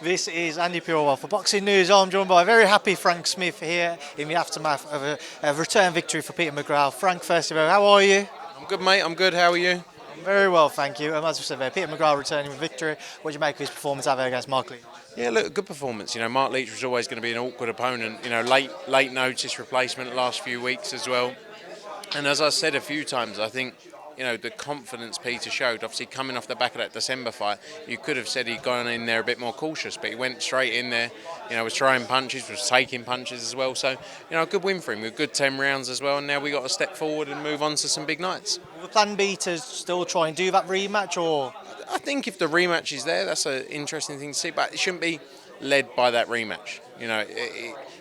This is Andi Purewal for Boxing News. I'm joined by a very happy Frank Smith here in the aftermath of a return victory for Peter McGrail. Frank, first of all, how are you? I'm good, mate. I'm good. How are you? Very well, thank you. As we said there, Peter McGrail returning with victory. What do you make of his performance out there against Mark Lee? Yeah, look, good performance. Mark Leach was always going to be an awkward opponent. Late notice replacement the last few weeks as well. And as I said a few times, I think the confidence Peter showed. Obviously, coming off the back of that December fight, you could have said he'd gone in there a bit more cautious, but he went straight in there. Was throwing punches, was taking punches as well. So, a good win for him. A good 10 rounds as well. And now we got to step forward and move on to some big nights. Will the plan be to still try and do that rematch, or? I think if the rematch is there, that's an interesting thing to see. But it shouldn't be led by that rematch.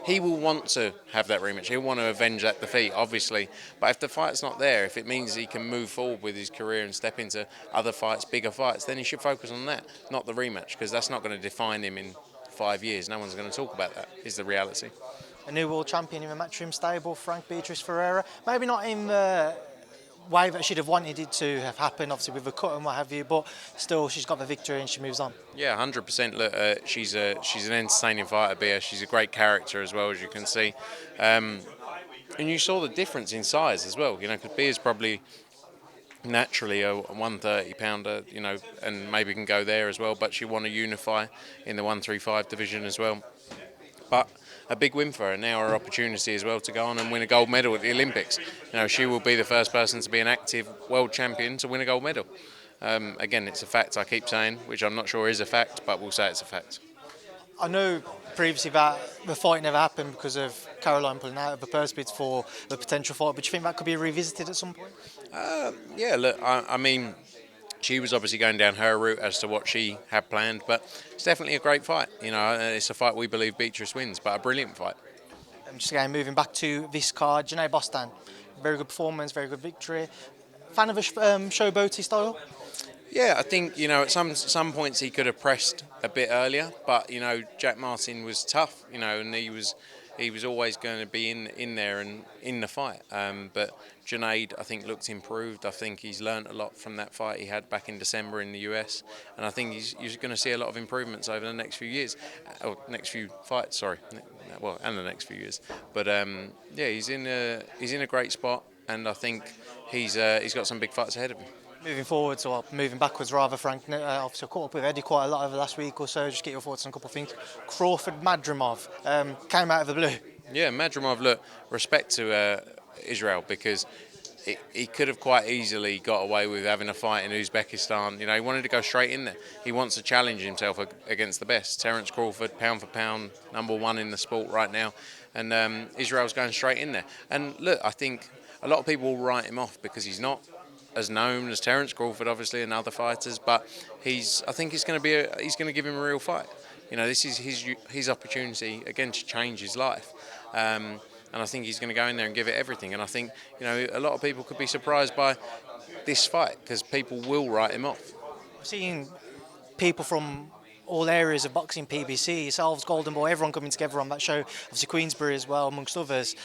He will want to have that rematch. He'll want to avenge that defeat, obviously. But if the fight's not there, if it means he can move forward with his career and step into other fights, bigger fights, then he should focus on that, not the rematch, because that's not going to define him in 5 years. No one's going to talk about that, is the reality. A new world champion in the matchroom stable, Frank Beatrice Ferreira. Maybe not in the way that she'd have wanted it to have happened, obviously with a cut and what have you, but still she's got the victory and she moves on. Yeah, 100%. Look, she's an entertaining fighter, Bea. She's a great character as well, as you can see. And you saw the difference in size as well, because Bea's probably naturally a 130 pounder, and maybe can go there as well, but she want to unify in the 135 division as well. But a big win for her. Now her opportunity as well to go on and win a gold medal at the Olympics. She will be the first person to be an active world champion to win a gold medal. Again, it's a fact I keep saying, which I'm not sure is a fact, but we'll say it's a fact. I know previously that the fight never happened because of Caroline pulling out of the purse bids for the potential fight, but do you think that could be revisited at some point? Yeah, look, I mean, she was obviously going down her route as to what she had planned, but it's definitely a great fight. It's a fight we believe Beatrice wins, but a brilliant fight. Just again, moving back to this card, Janae Bostan, very good performance, very good victory. Fan of a showboaty style? Yeah, I think at some points he could have pressed a bit earlier, but Jack Martin was tough, and he was always going to be in there and in the fight. But Junaid, I think, looked improved. I think he's learnt a lot from that fight he had back in December in the US, and I think you're going to see a lot of improvements over the next few years, or next few fights. Sorry, well, and the next few years. But yeah, he's in a great spot, and I think he's got some big fights ahead of him. Moving forwards, or moving backwards rather, Frank, obviously I caught up with Eddie quite a lot over the last week or so, just get your thoughts on a couple of things. Crawford-Madrimov came out of the blue. Yeah, Madrimov, look, respect to Israel, because he could have quite easily got away with having a fight in Uzbekistan. He wanted to go straight in there. He wants to challenge himself against the best. Terence Crawford, pound for pound, #1 in the sport right now. And Israel's going straight in there. And look, I think a lot of people will write him off because he's not as known as Terence Crawford, obviously, and other fighters, but I think he's going to give him a real fight. This is his opportunity again to change his life, and I think he's going to go in there and give it everything. And I think a lot of people could be surprised by this fight because people will write him off. Seeing people from all areas of boxing, PBC, yourselves, Golden Boy, everyone coming together on that show, obviously Queensbury as well, amongst others.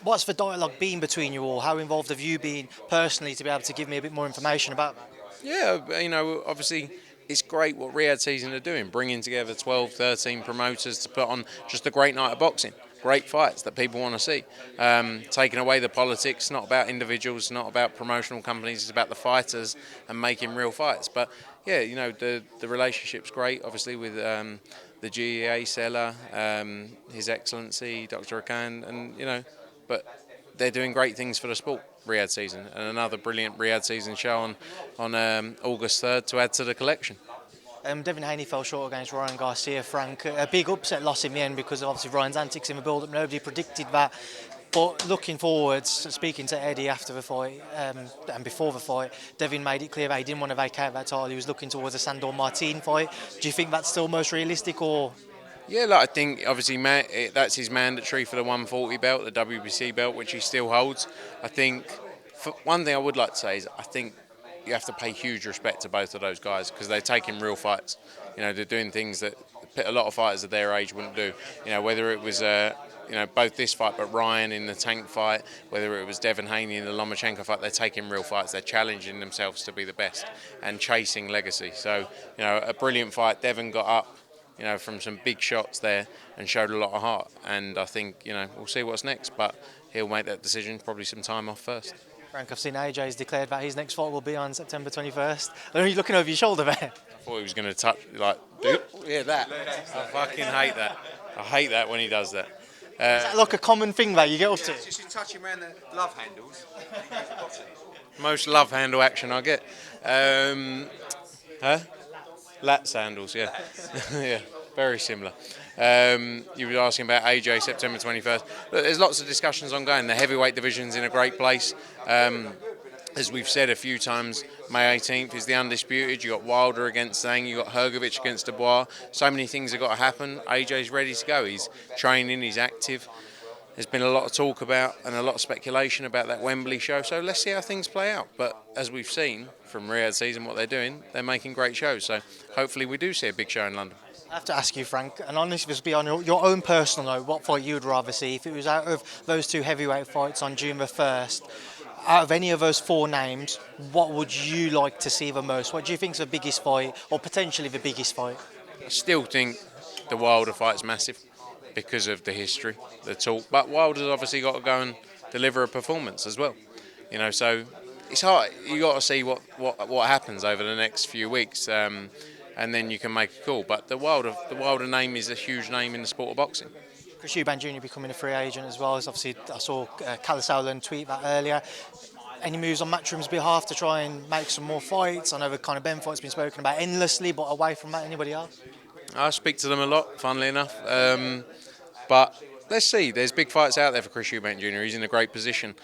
What's the dialogue been between you all? How involved have you been personally to be able to give me a bit more information about that? Yeah, obviously it's great what Riyadh season are doing, bringing together 12, 13 promoters to put on just a great night of boxing. Great fights that people want to see. Taking away the politics, not about individuals, not about promotional companies, it's about the fighters and making real fights. But yeah, the relationship's great, obviously, with the GEA seller, His Excellency, Dr. Akan, and but they're doing great things for the sport, Riyadh season, and another brilliant Riyadh season show on August 3rd to add to the collection. Devin Haney fell short against Ryan Garcia, Frank. A big upset loss in the end because of obviously Ryan's antics in the build-up. Nobody predicted that. But looking forwards, speaking to Eddie after the fight and before the fight, Devin made it clear that he didn't want to vacate that title. He was looking towards a Sandor Martin fight. Do you think that's still most realistic, or? Yeah, I think obviously that's his mandatory for the 140 belt, the WBC belt, which he still holds. I think one thing I would like to say is I think you have to pay huge respect to both of those guys because they're taking real fights. They're doing things that a lot of fighters of their age wouldn't do. Whether it was both this fight, but Ryan in the Tank fight, whether it was Devin Haney in the Lomachenko fight, they're taking real fights. They're challenging themselves to be the best and chasing legacy. So, a brilliant fight. Devin got up, from some big shots there and showed a lot of heart. And I think, we'll see what's next, but he'll make that decision, probably some time off first. Frank, I've seen AJ's declared that his next fight will be on September 21st. I know you're looking over your shoulder there. I thought he was going to touch, that. I fucking hate that. I hate that when he does that. Is that like a common thing that you get up to? Just touching around the love handles. Most love handle action I get. Lat sandals, yeah. Yeah, very similar. You were asking about AJ September 21st. Look, there's lots of discussions ongoing. The heavyweight division's in a great place. As we've said a few times, May 18th is the undisputed. You got Wilder against Zhang, you got Hrgovic against Dubois. So many things have got to happen. AJ's ready to go. He's training, he's active. There's been a lot of talk about and a lot of speculation about that Wembley show. So let's see how things play out. But as we've seen from Riyadh season, what they're doing, they're making great shows. So hopefully we do see a big show in London. I have to ask you, Frank, and honestly, this will be on your own personal note, what fight you would rather see? If it was out of those two heavyweight fights on June the 1st, out of any of those four names, what would you like to see the most? What do you think is the biggest fight, or potentially the biggest fight? I still think the Wilder fight's massive because of the history, the talk. But Wilder's obviously got to go and deliver a performance as well. So it's hard. You got to see what happens over the next few weeks, and then you can make a call. But the Wilder name is a huge name in the sport of boxing. Chris Eubank Jr. becoming a free agent as well. As obviously, I saw Callis Howland tweet that earlier. Any moves on Matchroom's behalf to try and make some more fights? I know the Conor Benn fight's been spoken about endlessly, but away from that, anybody else? I speak to them a lot, funnily enough. But let's see. There's big fights out there for Chris Eubank Jr. He's in a great position.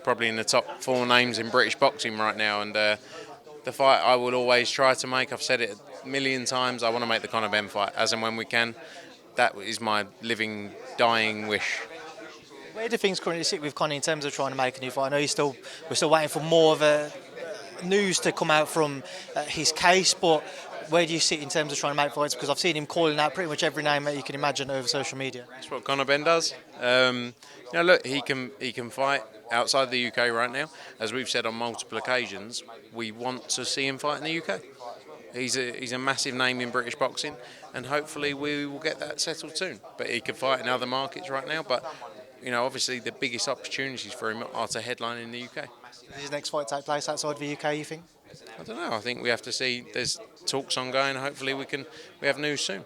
Probably in the top four names in British boxing right now. And the fight I would always try to make, I've said it a million times, I want to make the Conor Benn fight as and when we can. That is my living, dying wish. Where do things currently sit with Conor in terms of trying to make a new fight? I know we're still waiting for more of a news to come out from his case, but where do you sit in terms of trying to make fights? Because I've seen him calling out pretty much every name that you can imagine over social media. That's what Conor Benn does. Look, he can fight outside the UK right now. As we've said on multiple occasions, we want to see him fight in the UK. He's a massive name in British boxing, and hopefully we will get that settled soon. But he can fight in other markets right now. But obviously the biggest opportunities for him are to headline in the UK. Does his next fight take place outside the UK, you think? I don't know. I think we have to see. There's talks ongoing. Hopefully we have news soon.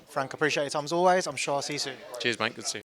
Frank, appreciate your time as always. I'm sure I'll see you soon. Cheers, mate. Good to see you.